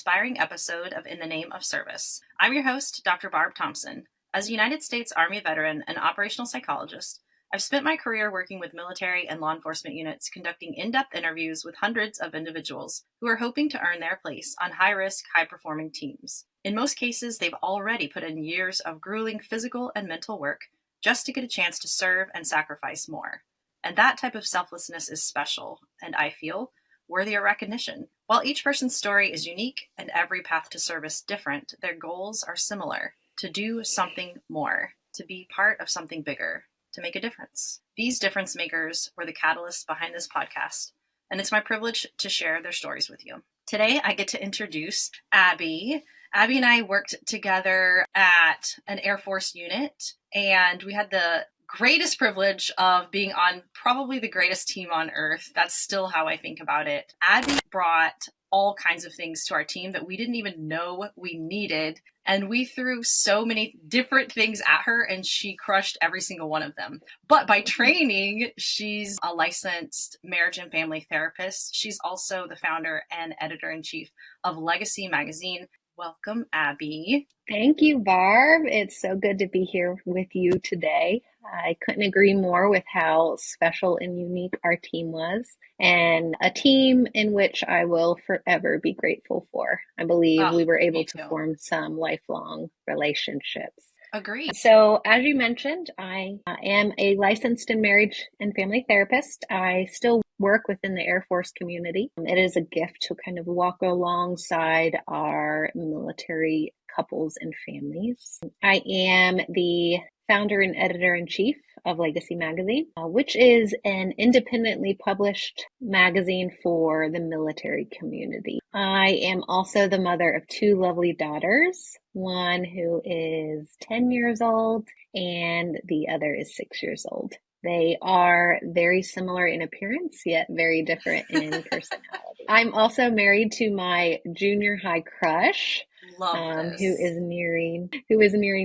inspiring episode of In the Name of Service. I'm your host, Dr. Barb Thompson. As a United States Army veteran and operational psychologist, I've spent my career working with military and law enforcement units, conducting in-depth interviews with hundreds of individuals who are hoping to earn their place on high-risk, high-performing teams. In most cases, they've already put in years of grueling physical and mental work just to get a chance to serve and sacrifice more. And that type of selflessness is special, and I feel worthy of recognition. While each person's story is unique and every path to service different, their goals are similar: to do something more, to be part of something bigger, to make a difference. These difference makers were the catalysts behind this podcast, and it's my privilege to share their stories with you. Today, I get to introduce Abby. Abby and I worked together at an Air Force unit, and we had the greatest privilege of being on probably the greatest team on earth. That's still how I think about it. Abby brought all kinds of things to our team that we didn't even know we needed. And we threw so many different things at her, and she crushed every single one of them. But by training, she's a licensed marriage and family therapist. She's also the founder and editor-in-chief of Legacy Magazine. Welcome, Abby. Thank you, Barb. It's so good to be here with you today. I couldn't agree more with how special and unique our team was, and a team in which I will forever be grateful for. I believe we were able to form some lifelong relationships. Agreed. So, as you mentioned, I am a licensed and marriage and family therapist. I still work within the Air Force community. It is a gift to kind of walk alongside our military couples and families. I am the founder and editor-in-chief of Legacy Magazine, which is an independently published magazine for the military community. I am also the mother of two lovely daughters, one who is 10 years old and the other is 6 years old. They are very similar in appearance, yet very different in personality. I'm also married to my junior high crush, who is nearing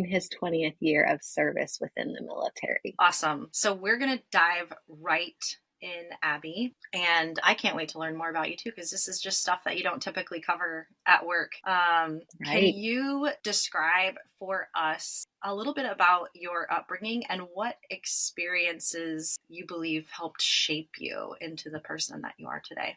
his 20th year of service within the military. Awesome. So we're going to dive right in, Abby, and I can't wait to learn more about you too, because this is just stuff that you don't typically cover at work. Right. Can you describe for us a little bit about your upbringing and what experiences you believe helped shape you into the person that you are today?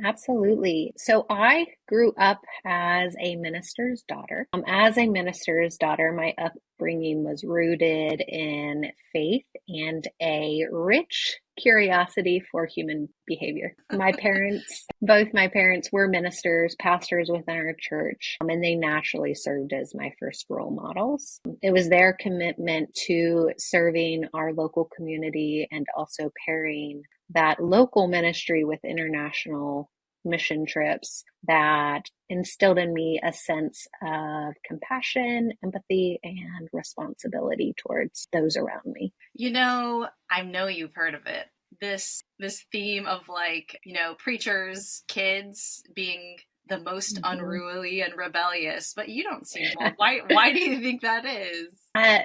Absolutely. So I grew up as a minister's daughter. As a minister's daughter, my upbringing was rooted in faith and a rich curiosity for human behavior. Both my parents were ministers, pastors within our church, and they naturally served as my first role models. It was their commitment to serving our local community and also pairing that local ministry with international mission trips that instilled in me a sense of compassion, empathy, and responsibility towards those around me. You know, I know you've heard of it. This theme of preachers' kids being the most unruly and rebellious, but you don't seem well. Why do you think that is?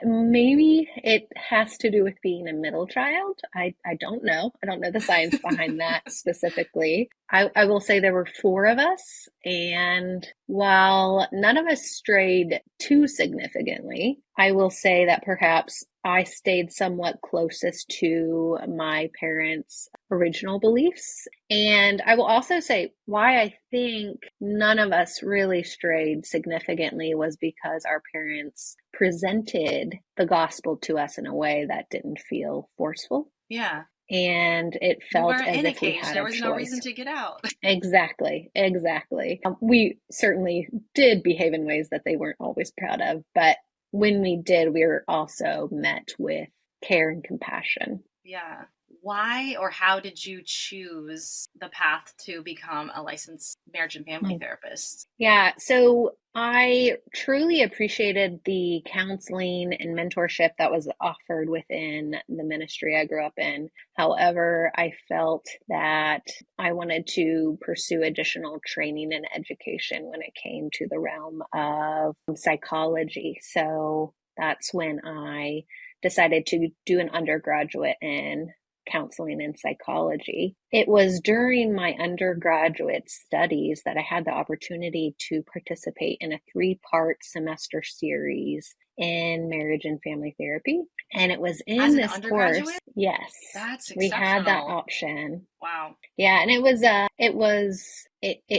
Maybe it has to do with being a middle child. I don't know. I don't know the science behind that specifically. I will say there were four of us, and while none of us strayed too significantly, I will say that perhaps I stayed somewhat closest to my parents' original beliefs. And I will also say why I think none of us really strayed significantly was because our parents presented the gospel to us in a way that didn't feel forceful. Yeah. And it felt as if we had a choice. There was no reason to get out. Exactly. We certainly did behave in ways that they weren't always proud of, but when we did, we were also met with care and compassion. Yeah. Why or how did you choose the path to become a licensed marriage and family therapist? Yeah, so I truly appreciated the counseling and mentorship that was offered within the ministry I grew up in. However, I felt that I wanted to pursue additional training and education when it came to the realm of psychology. So that's when I decided to do an undergraduate in counseling and psychology. It was during my undergraduate studies that I had the opportunity to participate in a 3-part semester series in marriage and family therapy. And it was in this course. Yes. That's we had that exceptional. option. Wow. Yeah, and it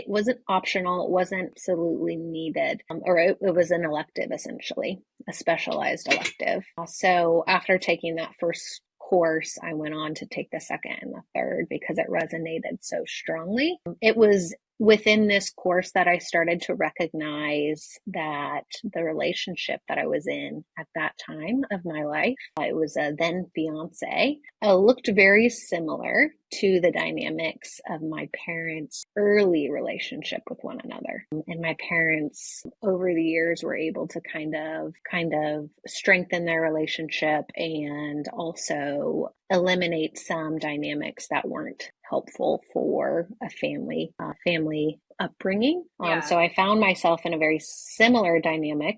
wasn't optional. It wasn't absolutely needed, or it was an elective, essentially, a specialized elective. So after taking that first course, I went on to take the second and the third because it resonated so strongly. It was within this course that I started to recognize that the relationship that I was in at that time of my life, it was a then fiance, looked very similar to the dynamics of my parents' early relationship with one another. And my parents over the years were able to kind of strengthen their relationship and also eliminate some dynamics that weren't helpful for a family upbringing. Yeah. So I found myself in a very similar dynamic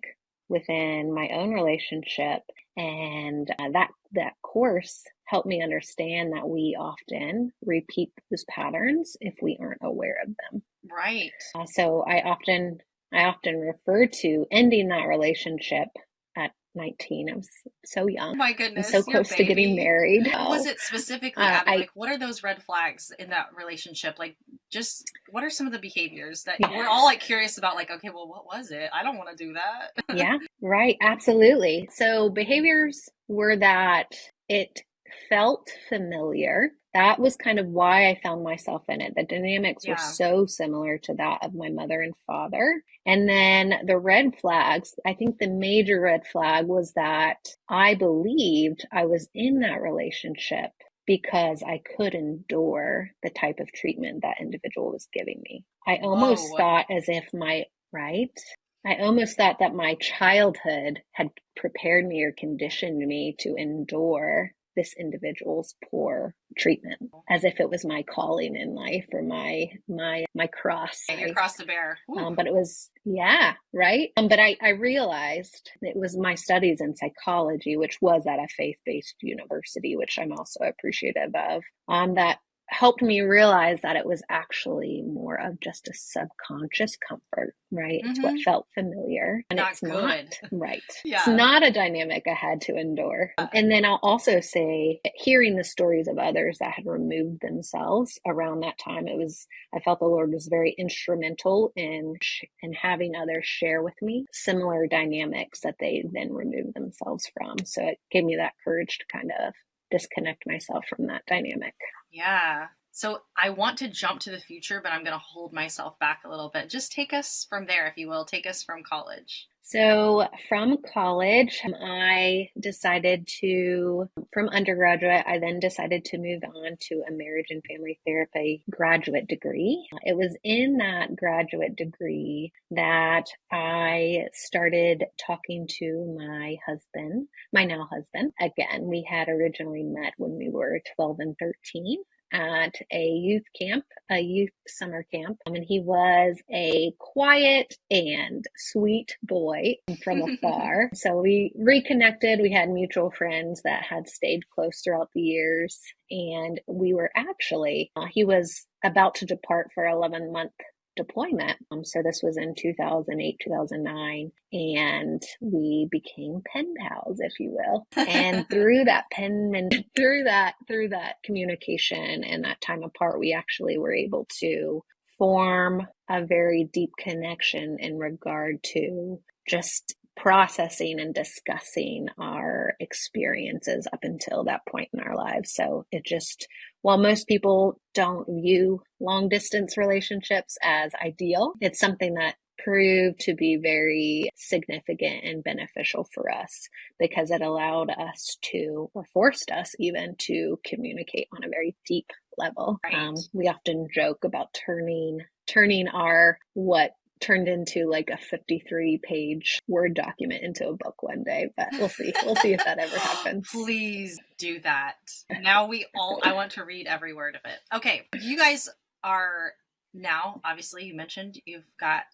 within my own relationship, and that course helped me understand that we often repeat those patterns if we aren't aware of them. Right. So I often refer to ending that relationship at 19. I was so young. Oh my goodness. And so close to getting married. Was it specifically, Abby, like what are those red flags in that relationship? Like, just what are some of the behaviors that we're all like curious about? Like, okay, well, what was it? I don't want to do that. Yeah, right. Absolutely. So behaviors were that it felt familiar. That was kind of why I found myself in it. The dynamics were so similar to that of my mother and father. And then the red flags, I think the major red flag was that I believed I was in that relationship because I could endure the type of treatment that individual was giving me. I almost thought as if I almost thought that my childhood had prepared me or conditioned me to endure this individual's poor treatment, as if it was my calling in life or my cross. Your cross to bear. But it was, right. But I realized it was my studies in psychology, which was at a faith-based university, which I'm also appreciative of, that helped me realize that it was actually more of just a subconscious comfort, right? It's what felt familiar, and it's not, right? It's not a dynamic I had to endure. And then I'll also say, hearing the stories of others that had removed themselves around that time, I felt the Lord was very instrumental in having others share with me similar dynamics that they then removed themselves from. So it gave me that courage to kind of disconnect myself from that dynamic. Yeah. So I want to jump to the future, but I'm going to hold myself back a little bit. Just take us from there, if you will. Take us from college. So from college, from undergraduate, I then decided to move on to a marriage and family therapy graduate degree. It was in that graduate degree that I started talking to my husband, my now husband. Again, we had originally met when we were 12 and 13. At a youth summer camp. And he was a quiet and sweet boy from afar. So we reconnected. We had mutual friends that had stayed close throughout the years. And we were actually, he was about to depart for 11-month deployment. So this was in 2008, 2009, and we became pen pals, if you will. And through that communication and that time apart, we actually were able to form a very deep connection in regard to just processing and discussing our experiences up until that point in our lives. So it just, while most people don't view long distance relationships as ideal, it's something that proved to be very significant and beneficial for us because it allowed us to, or forced us even to communicate on a very deep level. Right. We often joke about turning our what turned into like a 53-page Word document into a book one day, but we'll see if that ever happens. Please do that. Now I want to read every word of it. Okay. You guys are now, obviously you mentioned you've got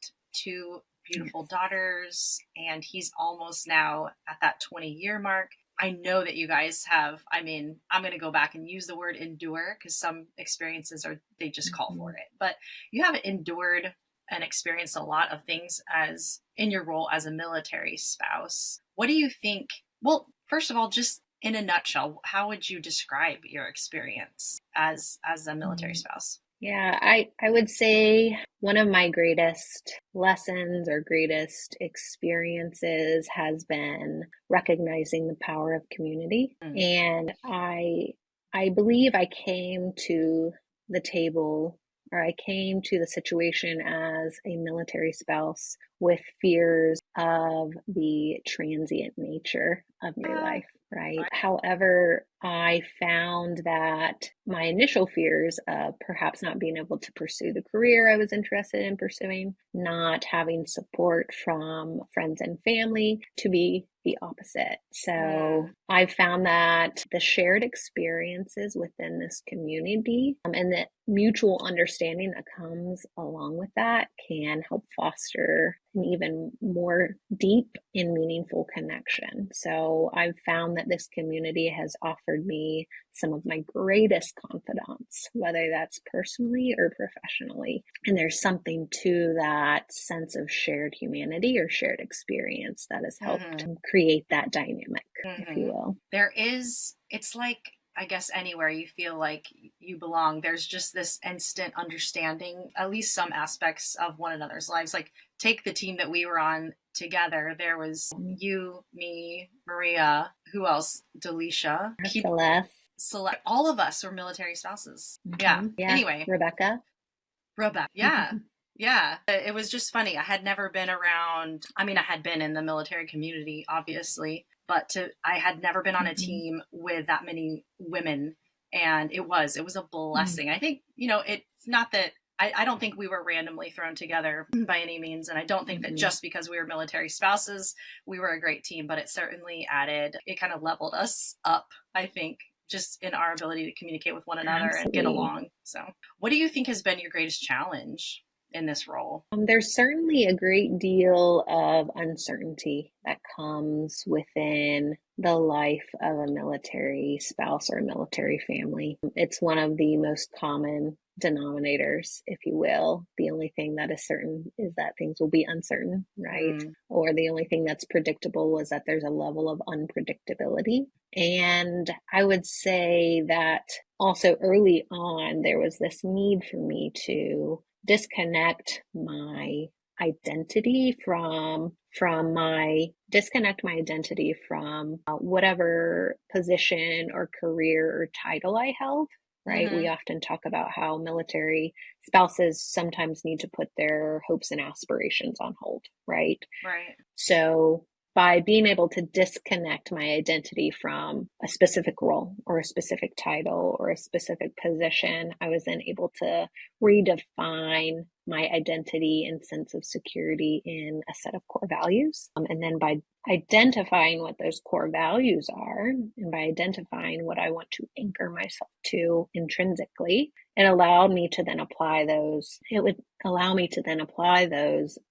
2 beautiful daughters, and he's almost now at that 20-year mark. I know that you guys have, I mean, I'm going to go back and use the word endure because some experiences are, they just call for Mhm. it. But you have endured and experienced a lot of things as in your role as a military spouse. What do you think? Well, first of all, just in a nutshell, how would you describe your experience as a military Mhm. spouse? Yeah, I would say one of my greatest lessons or greatest experiences has been recognizing the power of community. Mm. And I believe I came to the table, or I came to the situation as a military spouse with fears of the transient nature of my Uh, life, right? right. However, I found that my initial fears of perhaps not being able to pursue the career I was interested in pursuing, not having support from friends and family, to be the opposite. So Mm. I found that the shared experiences within this community, and the mutual understanding that comes along with that can help foster an even more deep and meaningful connection. So I've found that this community has offered me some of my greatest confidants, whether that's personally or professionally. And there's something to that sense of shared humanity or shared experience that has helped Hmm. create that dynamic, if you Hmm. will. There is, it's like, I guess anywhere you feel like you belong, there's just this instant understanding, at least some aspects of one another's lives. Like, take the team that we were on together. There was you, me, Maria, who else? Delisha. Keep Celeste. select. All of us were military spouses. Yeah. Yeah. Anyway, Rebecca. Rebecca. Yeah. Yeah. It was just funny. I had never been around, I mean, I had been in the military community, obviously, but I had never been on a Mhm. team with that many women. And it was a blessing. I think, it's not that I don't think we were randomly thrown together by any means. And I don't think that Mhm. just because we were military spouses, we were a great team, but it certainly added, it kind of leveled us up, I think, just in our ability to communicate with one another and get Absolutely. along. So, what do you think has been your greatest challenge in this role? There's certainly a great deal of uncertainty that comes within the life of a military spouse or a military family. It's one of the most common denominators, if you will. The only thing that is certain is that things will be uncertain, right? Mm. Or the only thing that's predictable is that there's a level of unpredictability. And I would say that also early on, there was this need for me to identity disconnect my identity from whatever position or career or title I held, right? We Mm-hmm. often talk about how military spouses sometimes need to put their hopes and aspirations on hold, right? Right. So by being able to disconnect my identity from a specific role or a specific title or a specific position, I was then able to redefine my identity and sense of security in a set of core values. And then by identifying what those core values are, and by identifying what I want to anchor myself to intrinsically, it would allow me to then apply those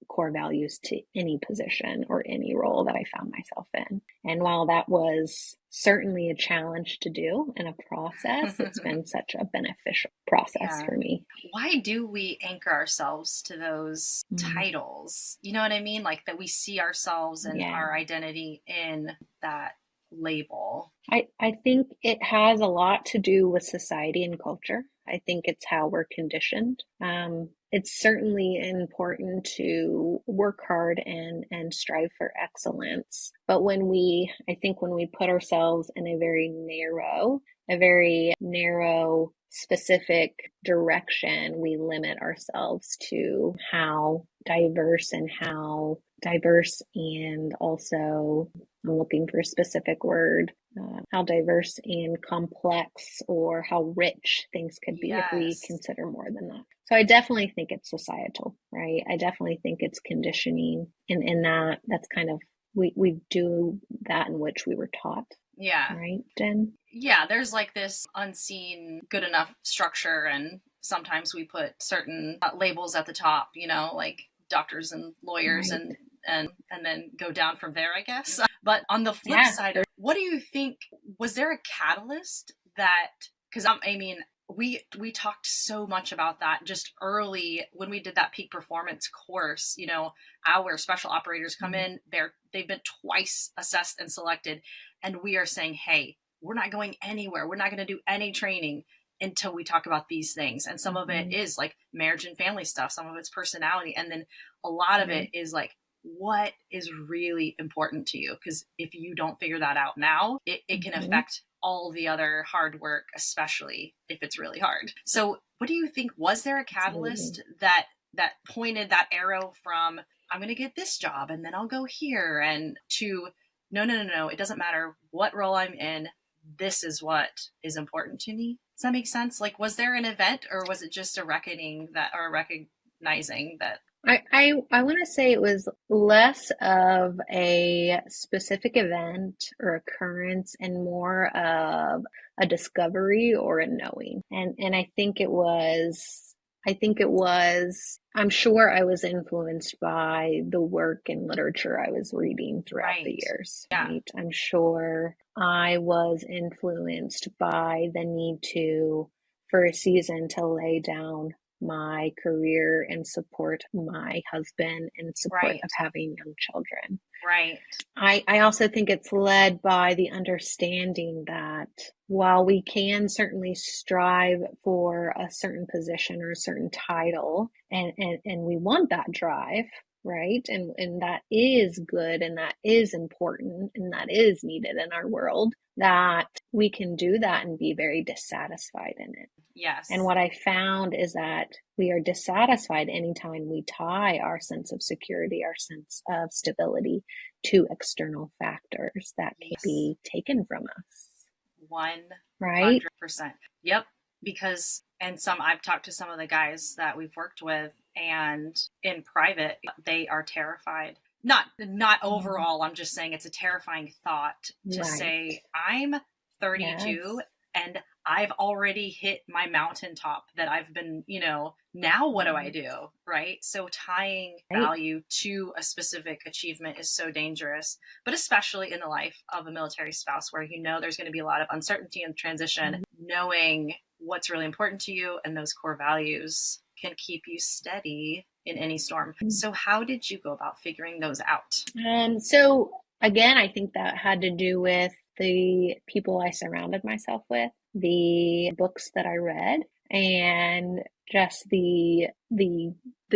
core values to any position or any role that I found myself in. And while that was certainly a challenge to do and a process, it's been such a beneficial process Yeah. for me. Why do we anchor ourselves to those Mm, titles? You know what I mean? Like that we see ourselves and yeah. our identity in that label. I think it has a lot to do with society and culture. I think it's how we're conditioned. It's certainly important to work hard and strive for excellence. But I think when we put ourselves in a very narrow, specific direction, we limit ourselves to how diverse and also I'm looking for a specific word, how diverse and complex or how rich things could be if we Yes. consider more than that. So I definitely think it's societal, right? I definitely think it's conditioning in that's kind of we do that in which we were taught, Yeah. right, Jen? Yeah. There's like this unseen good enough structure, and sometimes we put certain labels at the top, like doctors and lawyers Right. and and then go down from there, I guess. But on the flip Yeah. side, what do you think, was there a catalyst that, because I mean, we talked so much about that just early when we did that peak performance course. You know, our special operators come in, they've been twice assessed and selected, and we are saying, hey, we're not going anywhere, we're not going to do any training until we talk about these things. And some of it is like marriage and family stuff, some of it's personality, and then a lot of it is like, what is really important to you? Because if you don't figure that out now, it can affect all the other hard work, especially if it's really hard. So what do you think, was there a catalyst that pointed that arrow from, I'm going to get this job and then I'll go here, and to, no, it doesn't matter what role I'm in, this is what is important to me? Does that make sense? Like, was there an event, or was it just a reckoning that, or recognizing that? I want to say it was less of a specific event or occurrence and more of a discovery or a knowing. And I'm sure I was influenced by the work and literature I was reading throughout the years. Yeah. Right? I'm sure I was influenced by the need for a season to lay down my career and support my husband in support of having young children. Right. I also think it's led by the understanding that while we can certainly strive for a certain position or a certain title, and we want that drive, right? And that is good, and that is important, and that is needed in our world, that we can do that and be very dissatisfied in it. Yes. And what I found is that we are dissatisfied anytime we tie our sense of security, our sense of stability to external factors that can be taken from us. 100%. Right? Yep. Because, and I've talked to some of the guys that we've worked with, and in private, they are terrified. Not overall, I'm just saying it's a terrifying thought to say, I'm 32 and I've already hit my mountaintop that I've been, now what do I do? Right. So tying value to a specific achievement is so dangerous, but especially in the life of a military spouse where, there's going to be a lot of uncertainty and transition, knowing what's really important to you and those core values can keep you steady in any storm. So how did you go about figuring those out? So again, I think that had to do with the people I surrounded myself with, the books that I read, and just the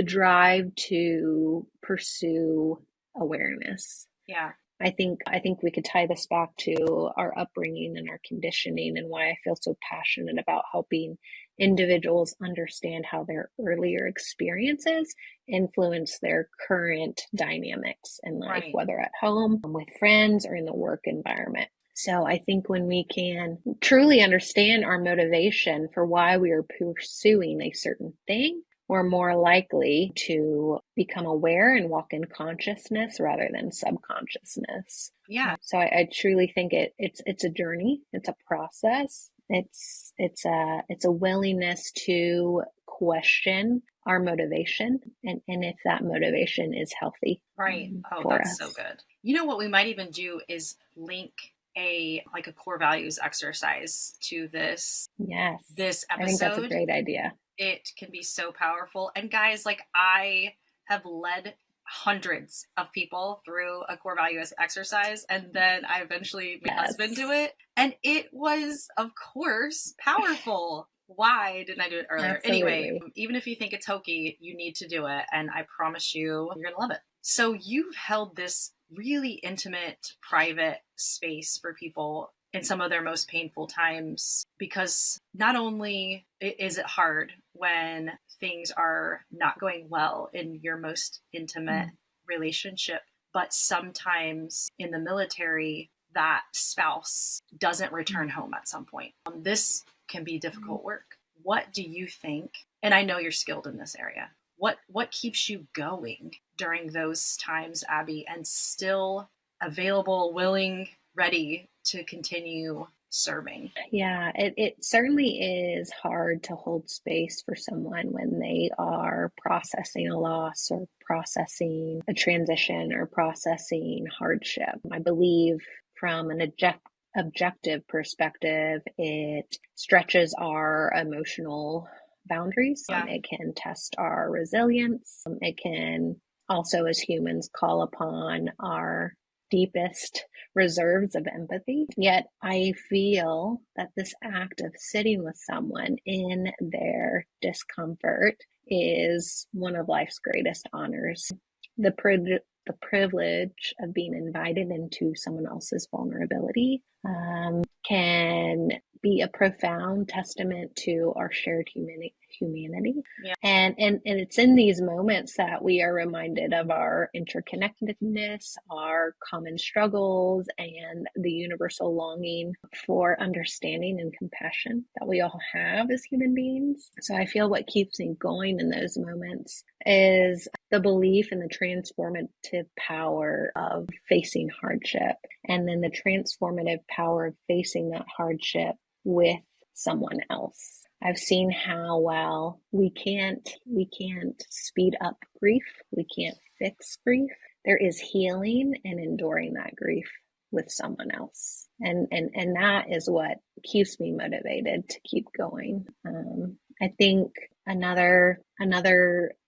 drive to pursue awareness. Yeah. I think we could tie this back to our upbringing and our conditioning, and why I feel so passionate about helping individuals understand how their earlier experiences influence their current dynamics in life, whether at home, with friends, or in the work environment. So I think when we can truly understand our motivation for why we are pursuing a certain thing, we're more likely to become aware and walk in consciousness rather than subconsciousness. Yeah. So I truly think it's a journey. It's a process. It's a willingness to question our motivation, and if that motivation is healthy. Right. Oh, that's so good. What we might even do is link a core values exercise to this episode. I think that's a great idea. It can be so powerful. And guys, I have led hundreds of people through a core values exercise, and then I eventually made my husband do it, and it was, of course, powerful. Why didn't I do it earlier? Absolutely. Anyway, even if you think it's hokey, you need to do it, and I promise you're gonna love it. So you've held this really intimate, private space for people in some of their most painful times, because not only is it hard when things are not going well in your most intimate relationship, but sometimes in the military, that spouse doesn't return home at some point. This can be difficult work. What do you think? And I know you're skilled in this area. What keeps you going during those times, Abby, and still available, willing, ready to continue serving. Yeah, it certainly is hard to hold space for someone when they are processing a loss or processing a transition or processing hardship. I believe from an objective perspective, it stretches our emotional boundaries. Yeah. It can test our resilience. It can also, as humans, call upon our deepest reserves of empathy. Yet I feel that this act of sitting with someone in their discomfort is one of life's greatest honors. The privilege of being invited into someone else's vulnerability can be a profound testament to our shared humanity. Yeah. And it's in these moments that we are reminded of our interconnectedness, our common struggles, and the universal longing for understanding and compassion that we all have as human beings. So I feel what keeps me going in those moments is the belief in the transformative power of facing hardship, and then the transformative power of facing that hardship with someone else. I've seen how well we can't speed up grief. We can't fix grief. There is healing in enduring that grief with someone else. And that is what keeps me motivated to keep going. I think another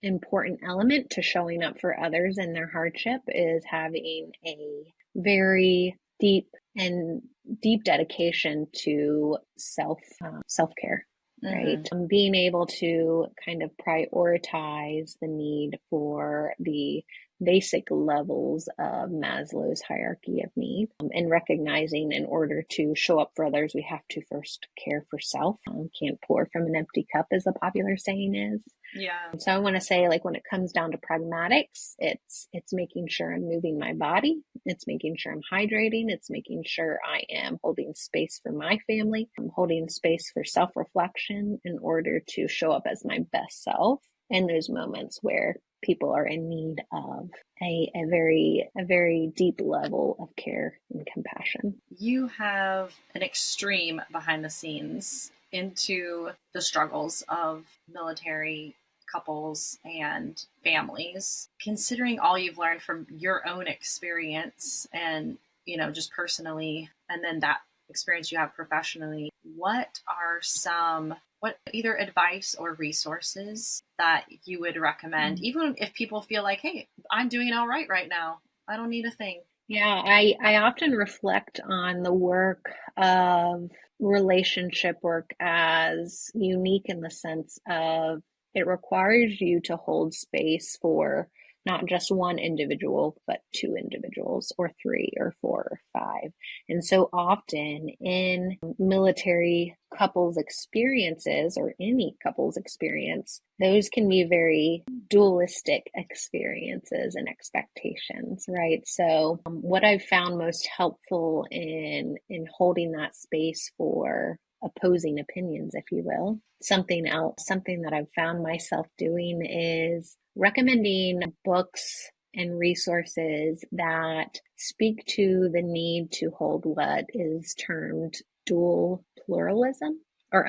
important element to showing up for others in their hardship is having a very deep dedication to self-care. Right. Being able to kind of prioritize the need for the basic levels of Maslow's hierarchy of need, and recognizing in order to show up for others, we have to first care for self. Can't pour from an empty cup, as the popular saying is. Yeah. So I want to say, like, when it comes down to pragmatics, it's making sure I'm moving my body. It's making sure I'm hydrating. It's making sure I am holding space for my family. I'm holding space for self-reflection in order to show up as my best self in those moments where people are in need of a very deep level of care and compassion. You have an extreme behind the scenes into the struggles of military couples and families. Considering all you've learned from your own experience and, just personally, and then that experience you have professionally, what are what either advice or resources that you would recommend, even if people feel like, hey, I'm doing it all right now. I don't need a thing. Yeah, I often reflect on the work of relationship work as unique in the sense of it requires you to hold space for not just one individual, but two individuals, or three, or four, or five. And so often in military couples experiences, or any couples experience, those can be very dualistic experiences and expectations, right? So what I've found most helpful in holding that space for opposing opinions, if you will, something that I've found myself doing is recommending books and resources that speak to the need to hold what is termed dual pluralism, or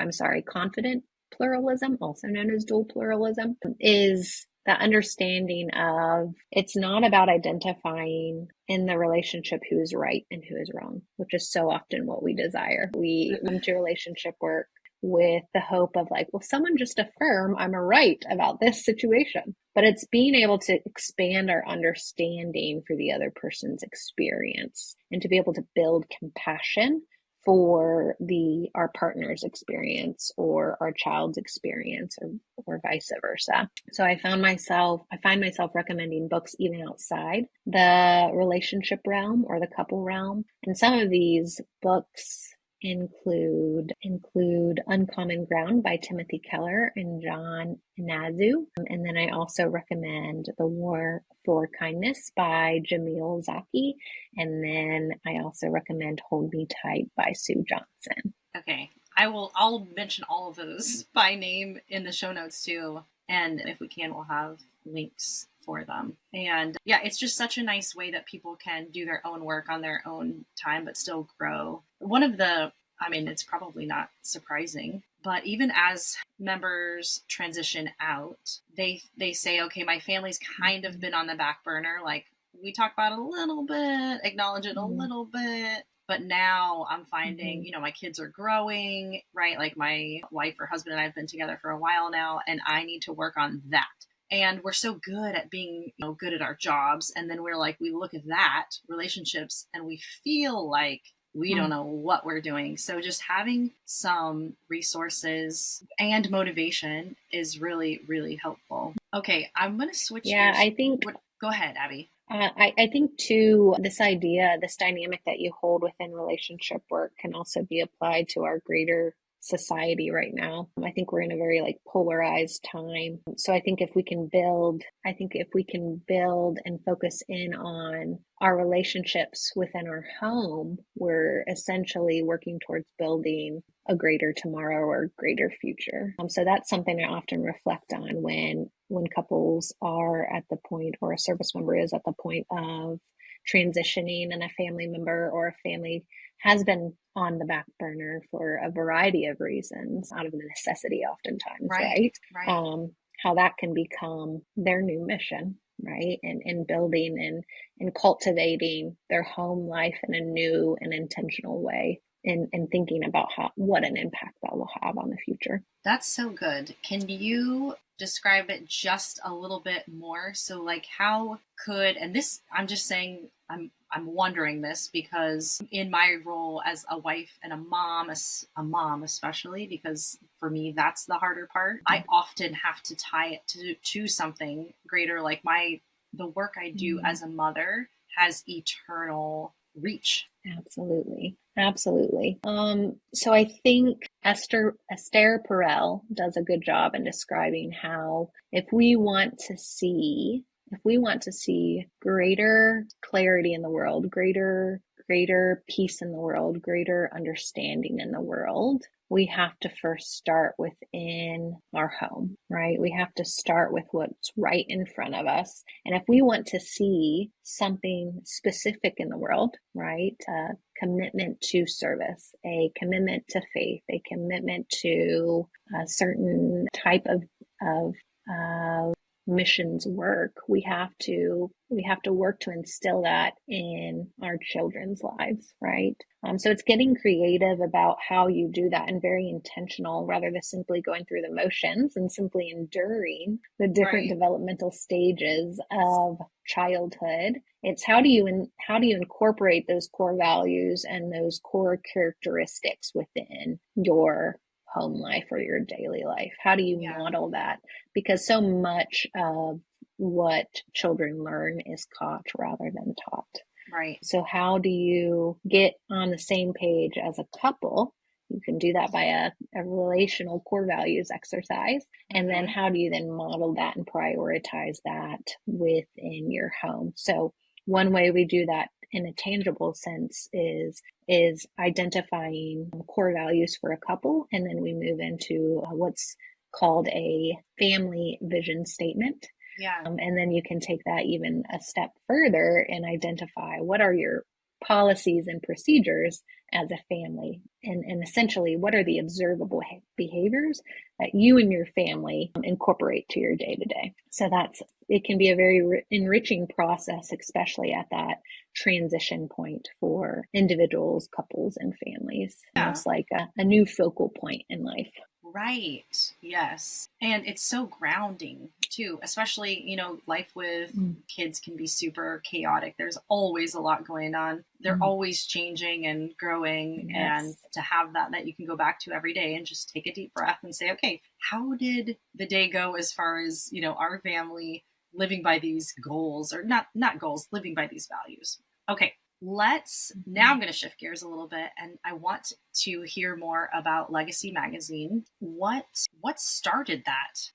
confident pluralism, also known as dual pluralism, is that understanding of it's not about identifying in the relationship who is right and who is wrong, which is so often what we desire. We come to relationship work with the hope of like, well, someone just affirm I'm right about this situation. But it's being able to expand our understanding for the other person's experience and to be able to build compassion for our partner's experience or our child's experience, or vice versa. So I find myself recommending books even outside the relationship realm or the couple realm. And some of these books include Uncommon Ground by Timothy Keller and John Inazu. And then I also recommend The War for Kindness by Jamil Zaki. And then I also recommend Hold Me Tight by Sue Johnson. Okay. I'll mention all of those by name in the show notes too. And if we can, we'll have links for them. And yeah, it's just such a nice way that people can do their own work on their own time, but still grow. One of the I mean, it's probably not surprising, but even as members transition out, they say, okay, my family's kind of been on the back burner. Like, we talk about it a little bit, acknowledge it a Mm-hmm. little bit. But now I'm Mm-hmm. finding, my kids are growing, right? Like my wife or husband and I have been together for a while now, and I need to work on that. And we're so good at being, good at our jobs. And then we look at that relationships and we feel like we don't know what we're doing. So just having some resources and motivation is really, really helpful. Okay, I'm going to switch Yeah, gears. I think Go ahead, Abby. I think too, this idea, this dynamic that you hold within relationship work can also be applied to our greater society right now. I think we're in a very like polarized time. So I think if we can build and focus in on our relationships within our home, we're essentially working towards building a greater tomorrow or greater future. So that's something I often reflect on when couples are at the point, or a service member is at the point of transitioning, and a family member or a family has been on the back burner for a variety of reasons, out of necessity oftentimes, Right, right? right. Um, how that can become their new mission, right? And building and cultivating their home life in a new and intentional way, and thinking about what an impact that will have on the future. That's so good. Can you describe it just a little bit more? So like how could, and this I'm just saying, I'm wondering this because in my role as a wife and a mom especially, because for me that's the harder part. I often have to tie it to something greater, like the work I do Mm. as a mother has eternal reach. Absolutely. Absolutely. So I think Esther Perel does a good job in describing how if we want to see greater clarity in the world, greater peace in the world, greater understanding in the world, we have to first start within our home, right? We have to start with what's right in front of us. And if we want to see something specific in the world, right? Commitment to service, a commitment to faith, a commitment to a certain type of missions work, we have to work to instill that in our children's lives, right? So it's getting creative about how you do that, and very intentional, rather than simply going through the motions and simply enduring the different Right. developmental stages of childhood. It's how do you incorporate those core values and those core characteristics within your home life or your daily life? How do you Yeah. model that? Because so much of what children learn is caught rather than taught. Right. So, how do you get on the same page as a couple? You can do that by a relational core values exercise. And then, Mm-hmm. how do you then model that and prioritize that within your home? So, one way we do that in a tangible sense is identifying core values for a couple, and then we move into what's called a family vision statement. Yeah. And then you can take that even a step further and identify what are your policies and procedures as a family, and essentially what are the observable behaviors that you and your family incorporate to your day to day. So it can be a very enriching process, especially at that transition point for individuals, couples, and families, Yeah. almost like a new focal point in life. Right. Yes. And it's so grounding too, especially, life with Mm. kids can be super chaotic. There's always a lot going on. They're Mm. always changing and growing. And Yes. to have that you can go back to every day and just take a deep breath and say, okay, how did the day go as far as, our family living by these goals, or not goals, living by these values? Okay. Now I'm going to shift gears a little bit, and I want to hear more about Legacy Magazine. What started that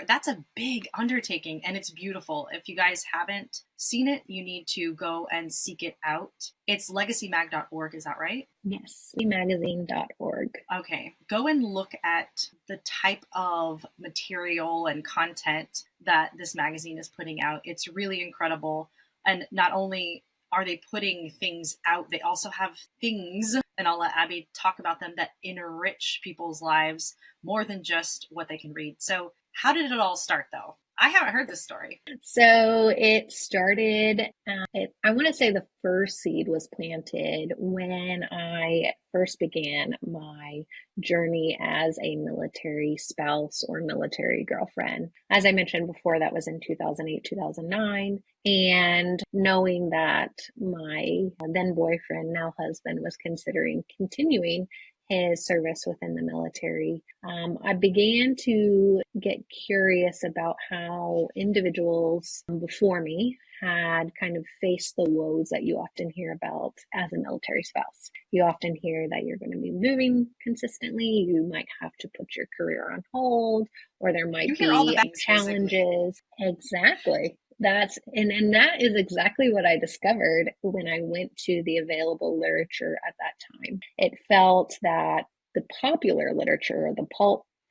that's a big undertaking, and it's beautiful. If you guys haven't seen it, you need to go and seek it out. It's legacymag.org, is that right? Yes, magazine.org. Okay, go and look at the type of material and content that this magazine is putting out. It's really incredible. And not only are they putting things out, they also have things and I'll let Abby talk about them, that enrich people's lives more than just what they can read. So how did it all start, though? I haven't heard this story. So it started, I want to say the first seed was planted when I first began my journey as a military spouse or military girlfriend. As I mentioned before, that was in 2008, 2009. And knowing that my then boyfriend, now husband, was considering continuing his service within the military, I began to get curious about how individuals before me had kind of faced the woes that you often hear about as a military spouse. You often hear that you're going to be moving consistently, you might have to put your career on hold, or there You might hear all the be bad things, basically. challenges. Exactly. And that is exactly what I discovered when I went to the available literature at that time. It felt that the popular literature, the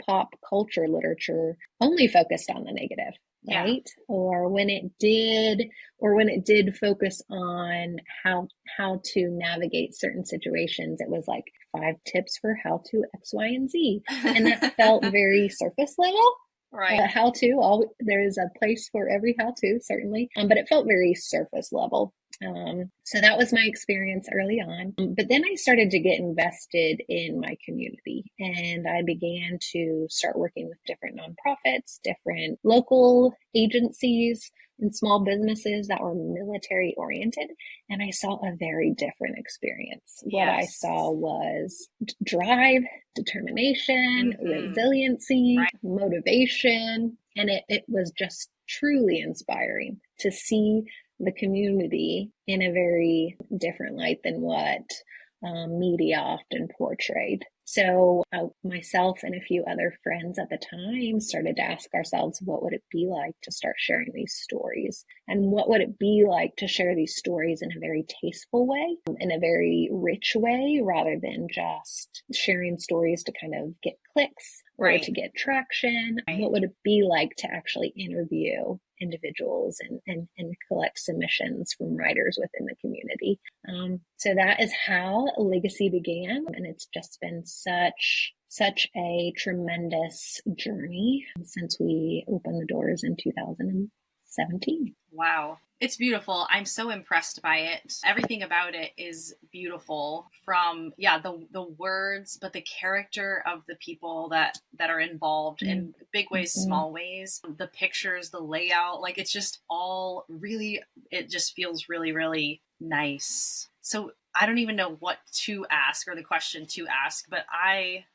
pop culture literature, only focused on the negative, Yeah. right? Or when it did focus on how to navigate certain situations, it was like 5 tips for how to X, Y, and Z. And that felt very surface level. Right. How to, there is a place for every how to, certainly, but it felt very surface level. So that was my experience early on. But then I started to get invested in my community, and I began to start working with different nonprofits, different local agencies, and small businesses that were military oriented. And I saw a very different experience. What I Yes. saw was drive, determination, resiliency, Right. motivation. And it was just truly inspiring to see the community in a very different light than what media often portrayed. So myself and a few other friends at the time started to ask ourselves, what would it be like to start sharing these stories? And what would it be like to share these stories in a very tasteful way, in a very rich way, rather than just sharing stories to kind of get clicks or Right. to get traction? Right. What would it be like to actually interview individuals and collect submissions from writers within the community? So that is how Legacy began, and it's just been such a tremendous journey since we opened the doors in 2017. Wow. It's beautiful. I'm so impressed by it. Everything about it is beautiful, from the words, but the character of the people that are involved in big ways, small ways, the pictures, the layout, like it's just all really, it just feels really, really nice. So I don't even know what to ask or the question to ask, but I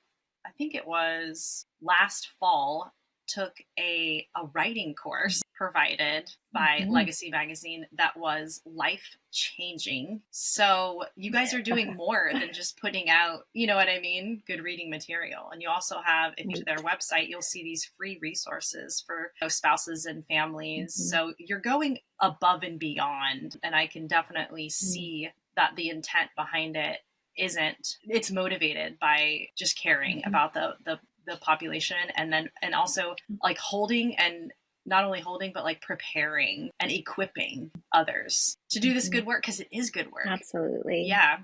think it was last fall, took a writing course provided by Legacy Magazine that was life changing. So you guys are doing more than just putting out, you know what I mean, good reading material. And you also have, if you go to their website, you'll see these free resources for spouses and families. So you're going above and beyond. And I can definitely see that the intent behind it it's motivated by just caring about the population, and also like holding, and not only holding, but like preparing and equipping others to do this good work, because it is good work. Absolutely. Yeah.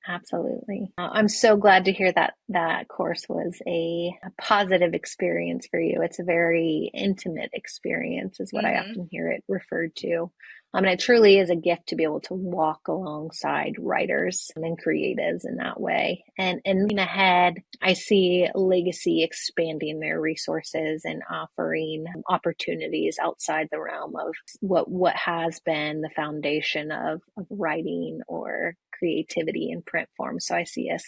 Absolutely. I'm so glad to hear that that course was a positive experience for you. It's a very intimate experience, is what I often hear it referred to. And it truly is a gift to be able to walk alongside writers and creatives in that way. And looking ahead, I see Legacy expanding their resources and offering opportunities outside the realm of what has been the foundation of writing or creativity in print form. So I see us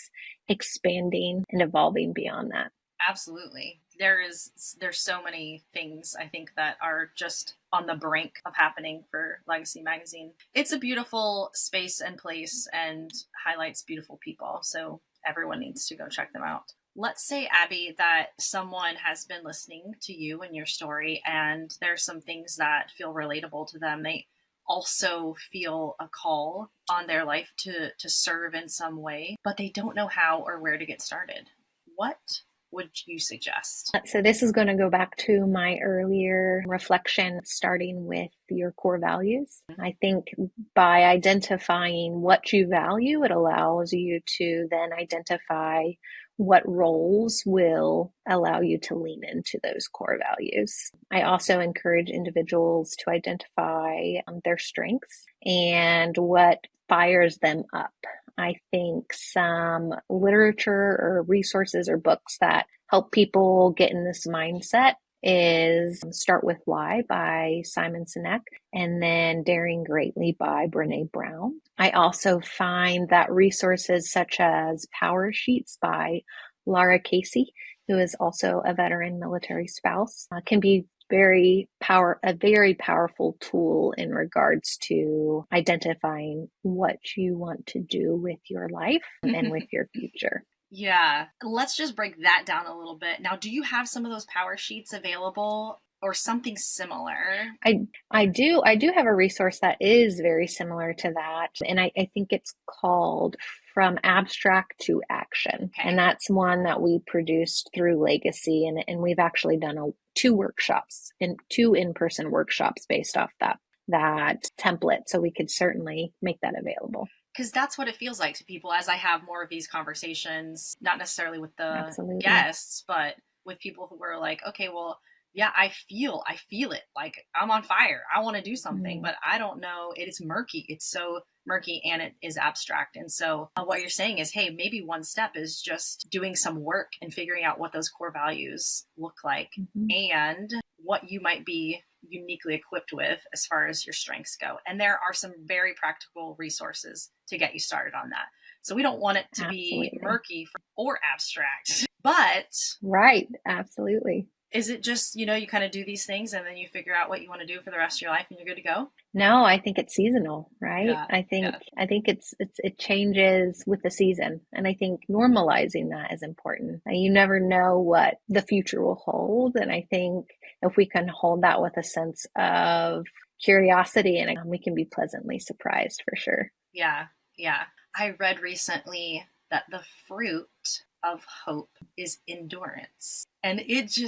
expanding and evolving beyond that. Absolutely. There's so many things I think that are just on the brink of happening for Legacy Magazine. It's a beautiful space and place and highlights beautiful people. So everyone needs to go check them out. Let's say, Abby, that someone has been listening to you and your story, and there's some things that feel relatable to them. They also feel a call on their life to serve in some way, but they don't know how or where to get started. What would you suggest? So this is going to go back to my earlier reflection, starting with your core values. I think by identifying what you value, it allows you to then identify what roles will allow you to lean into those core values. I also encourage individuals to identify their strengths and what fires them up. I think some literature or resources or books that help people get in this mindset is Start With Why by Simon Sinek and then Daring Greatly by Brene Brown. I also find that resources such as Power Sheets by Lara Casey, who is also a veteran military spouse, can be a very powerful tool in regards to identifying what you want to do with your life and with your future. Yeah, let's just break that down a little bit. Now, do you have some of those power sheets available or something similar? I do have a resource that is very similar to that, and I think it's called From Abstract to Action. Okay. And that's one that we produced through Legacy, and we've actually done two in-person workshops based off that template. So we could certainly make that available. Because that's what it feels like to people as I have more of these conversations, not necessarily with the Absolutely. guests, but with people who are like, okay, well, yeah, I feel it. Like I'm on fire. I want to do something, but I don't know. It is murky. It's so murky and it is abstract. And so what you're saying is, hey, maybe one step is just doing some work and figuring out what those core values look like and what you might be uniquely equipped with as far as your strengths go. And there are some very practical resources to get you started on that. So we don't want it to be murky or abstract, but right. Absolutely. Is it just, you kind of do these things and then you figure out what you want to do for the rest of your life and you're good to go? No, I think it's seasonal, right? Yeah, I think it changes with the season. And I think normalizing that is important. You never know what the future will hold. And I think if we can hold that with a sense of curiosity, and we can be pleasantly surprised for sure. Yeah. I read recently that the fruit of hope is endurance. And it's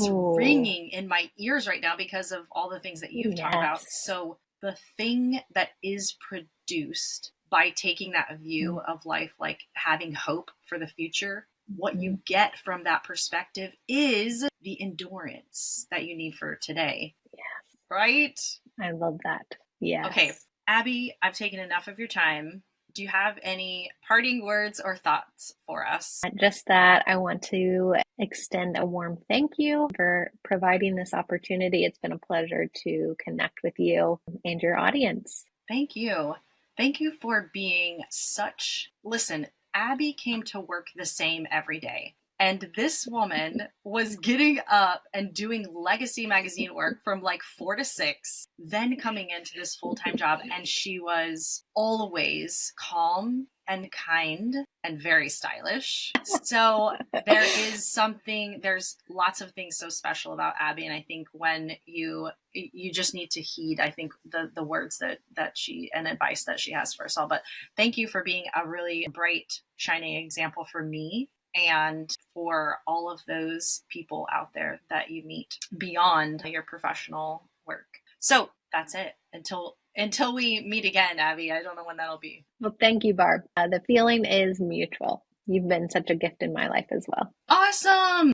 ringing in my ears right now because of all the things that you've talked about. So the thing that is produced by taking that view of life, like having hope for the future, what you get from that perspective is the endurance that you need for today. Yeah. Right? I love that. Yes. Okay, Abby, I've taken enough of your time. Do you have any parting words or thoughts for us? Just that I want to extend a warm thank you for providing this opportunity. It's been a pleasure to connect with you and your audience. Thank you. Thank you for being listen, Abby came to work the same every day. And this woman was getting up and doing Legacy magazine work from like 4 to 6, then coming into this full-time job. And she was always calm and kind and very stylish. So there's lots of things so special about Abby. And I think when you just need to heed, I think the words that she and advice that she has for us all. But thank you for being a really bright, shining example for me and for all of those people out there that you meet beyond your professional work. So that's it. Until we meet again, Abby, I don't know when that'll be. Well, thank you, Barb. The feeling is mutual. You've been such a gift in my life as well. Awesome.